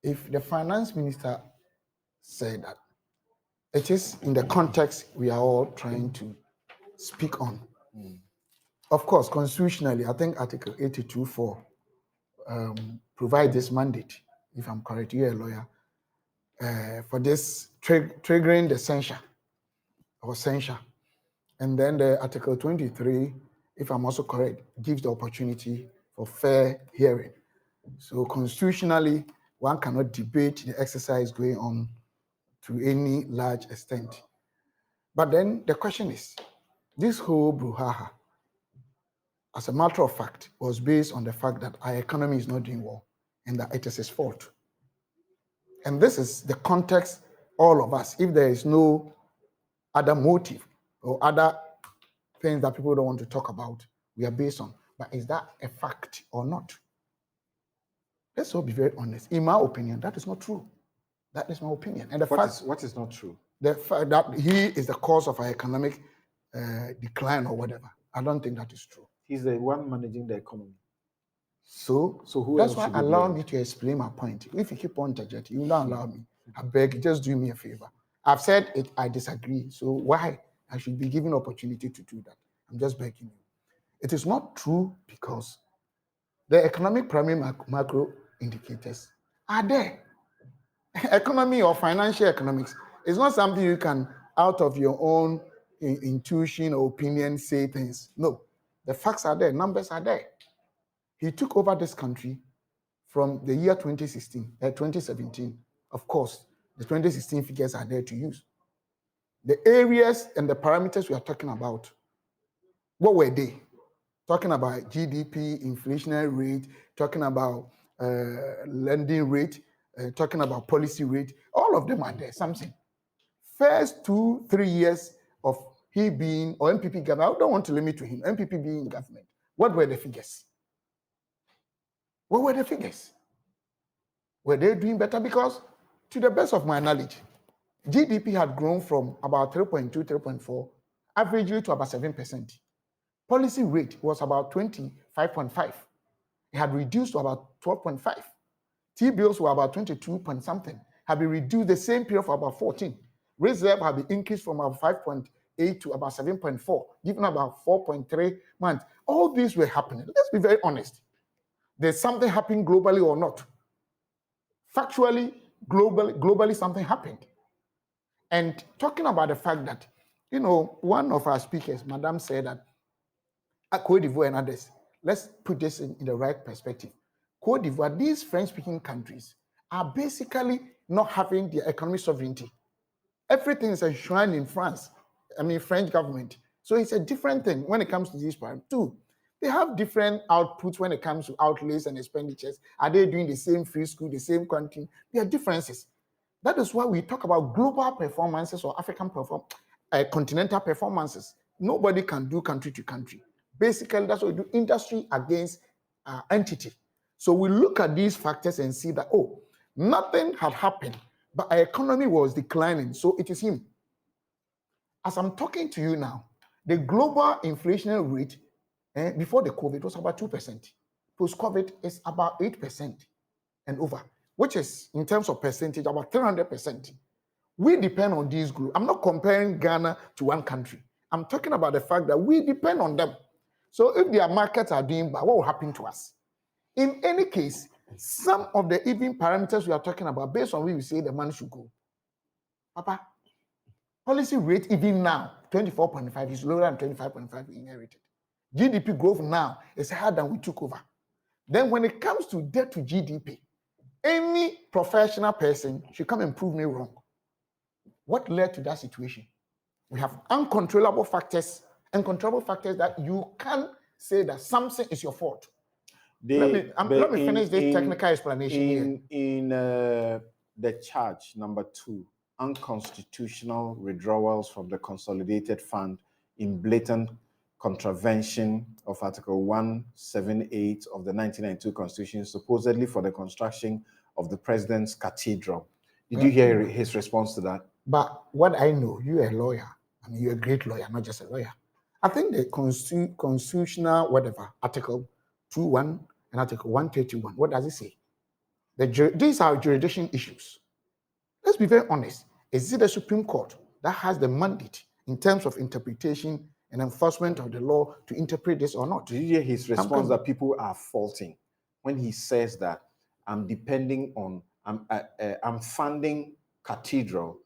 if the finance minister said that, it is in the context we are all trying to speak on. Of course, constitutionally, I think Article 82(4) provide this mandate, if I'm correct, you're a lawyer, for this triggering the censure or censure. And then the Article 23, if I'm also correct, gives the opportunity for fair hearing. So constitutionally, one cannot debate the exercise going on to any large extent. But then the question is, this whole brouhaha, as a matter of fact, was based on the fact that our economy is not doing well and that it is his fault. And this is the context, all of us, if there is no other motive or other things that people don't want to talk about, we are based on. But is that a fact or not? Let's all be very honest. In my opinion, that is not true. That is my opinion. And what is not true? The fact that he is the cause of our economic decline or whatever, I don't think that is true. He's the one managing the economy. So who that's why allow me to explain my point. If you keep on interjecting, you don't allow me. I beg, just do me a favor. I've said it, I disagree. So why I should be given opportunity to do that? I'm just begging you. It is not true because the economic primary macro indicators are there. Economy or financial economics is not something you can, out of your own intuition or opinion, say things. No, the facts are there, numbers are there. He took over this country from the year 2017. Of course, the 2016 figures are there to use. The areas and the parameters we are talking about, what were they? Talking about GDP, inflationary rate, talking about lending rate, talking about policy rate, all of them are there, something. First 2-3 years of he being, or NPP government, I don't want to limit to him, NPP being in government, what were the figures? What were the figures? Were they doing better? Because to the best of my knowledge, GDP had grown from about 3.2, 3.4, averagely to about 7%. Policy rate was about 25.5. It had reduced to about 12.5. T-bills were about 22 point something, had been reduced the same period for about 14. Reserve had been increased from about 5.8 to about 7.4, given about 4.3 months. All these were happening. Let's be very honest. There's something happening globally or not. Factually, globally something happened. And talking about the fact that, one of our speakers, Madame, said that Côte d'Ivoire and others, let's put this in the right perspective. Côte d'Ivoire, these French-speaking countries are basically not having their economic sovereignty. Everything is enshrined in France, French government. So it's a different thing when it comes to these parameters. Two, they have different outputs when it comes to outlays and expenditures. Are they doing the same free school, the same country? There are differences. That is why we talk about global performances or African continental performances. Nobody can do country to country. Basically, that's what we do, industry against entity. So we look at these factors and see that, nothing had happened, but our economy was declining, so it is him. As I'm talking to you now, the global inflation rate before the COVID was about 2%. Post-COVID is about 8% and over, which is, in terms of percentage, about 300%. We depend on these groups. I'm not comparing Ghana to one country. I'm talking about the fact that we depend on them. So if their markets are doing bad, what will happen to us? In any case, some of the even parameters we are talking about, based on which we say the money should go. Papa, policy rate even now, 24.5 is lower than 25.5 we inherited. GDP growth now is higher than we took over. Then when it comes to debt to GDP, any professional person should come and prove me wrong. What led to that situation? We have uncontrollable factors that you can't say that something is your fault. Let me finish this technical explanation in the charge number 2, unconstitutional withdrawals from the consolidated fund in blatant contravention of Article 178 of the 1992 Constitution, supposedly for the construction of the President's Cathedral. Did you hear his response to that? But what I know, you're a lawyer. You're a great lawyer, not just a lawyer. I think the constitutional, Article 2.1 and Article 131, what does it say? These are jurisdiction issues. Let's be very honest. Is it the Supreme Court that has the mandate in terms of interpretation and enforcement of the law to interpret this or not? Did you hear his response that people are faulting when he says that I'm depending on, I'm funding cathedral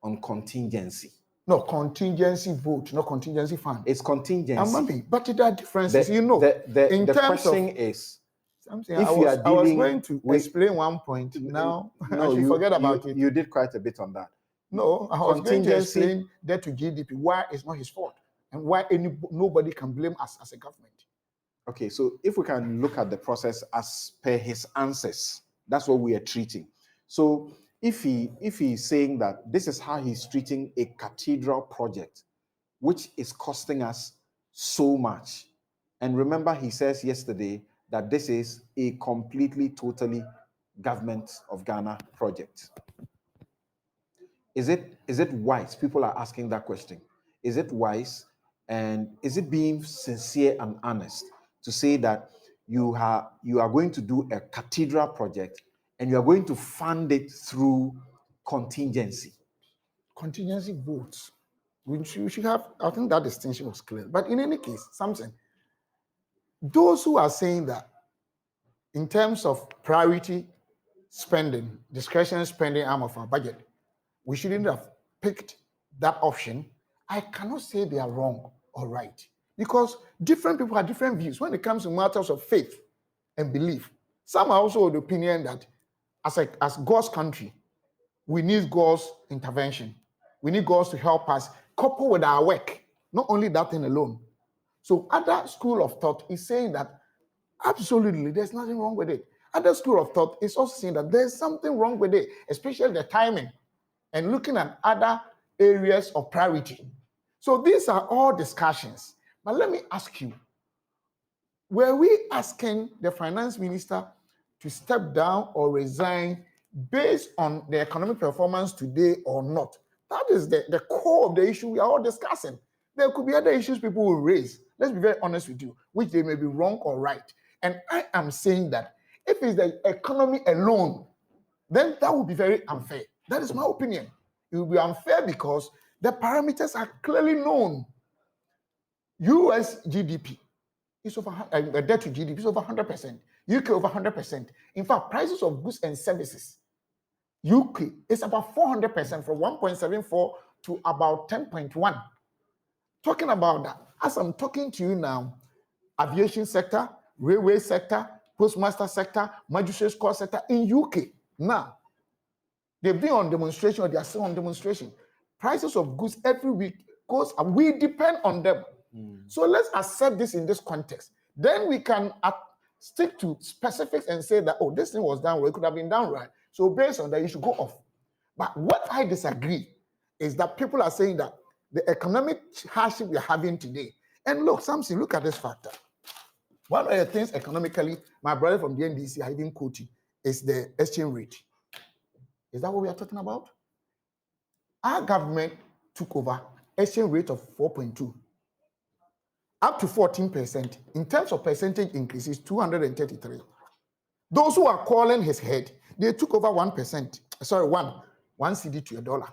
on contingency? No, contingency vote, not contingency fund. It's contingency. But there are differences, The question is, if you are dealing, I was going to explain one point. Now, no, I forget about it. You did quite a bit on that. No, I was going to explain that to GDP, why it's not his fault and why nobody can blame us as a government. Okay, so if we can look at the process as per his answers, that's what we are treating. So if he's saying that this is how he's treating a cathedral project, which is costing us so much, and remember he says yesterday that this is a completely, totally government of Ghana project. Is it wise? People are asking that question. Is it wise, and is it being sincere and honest to say that you are going to do a cathedral project and you are going to fund it through contingency? Contingency votes. We should have, I think that distinction was clear. But in any case, something, those who are saying that in terms of priority spending, discretionary spending arm of our budget, we shouldn't have picked that option. I cannot say they are wrong or right, because different people have different views when it comes to matters of faith and belief. Some are also of the opinion that as God's country, we need God's intervention. We need God to help us couple with our work, not only that thing alone. So other school of thought is saying that absolutely there's nothing wrong with it. Other school of thought is also saying that there's something wrong with it, especially the timing and looking at other areas of priority. So these are all discussions. But let me ask you, were we asking the finance minister to step down or resign based on the economic performance today or not? That is the core of the issue we are all discussing. There could be other issues people will raise. Let's be very honest with you, which they may be wrong or right. And I am saying that if it's the economy alone, then that would be very unfair. That is my opinion. It will be unfair because the parameters are clearly known. US GDP is over, debt to GDP is over 100%. UK over 100%. In fact, prices of goods and services, UK is about 400% from 1.74 to about 10.1. Talking about that, as I'm talking to you now, aviation sector, railway sector, postmaster sector, magistrates court sector in UK now, they've been on demonstration or they are still on demonstration. Prices of goods every week goes up. We depend on them. So let's accept this in this context. Then we can stick to specifics and say that, oh, this thing was done well, it could have been done right. So based on that, you should go off. But what I disagree is that people are saying that the economic hardship we're having today, and look, Samson, look at this factor. One of the things economically, my brother from the NDC are even quoting, is the exchange rate. Is that what we are talking about? Our government took over exchange rate of 4.2, up to 14%. In terms of percentage increases, 233. Those who are calling his head, they took over 1%. Sorry, one CD to a dollar.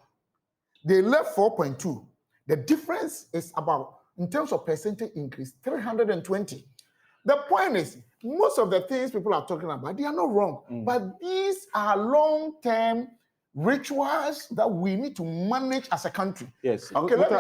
They left 4.2. The difference is about, in terms of percentage increase, 320. The point is, most of the things people are talking about, they are not wrong. But these are long-term rituals that we need to manage as a country. Yes. Okay, let me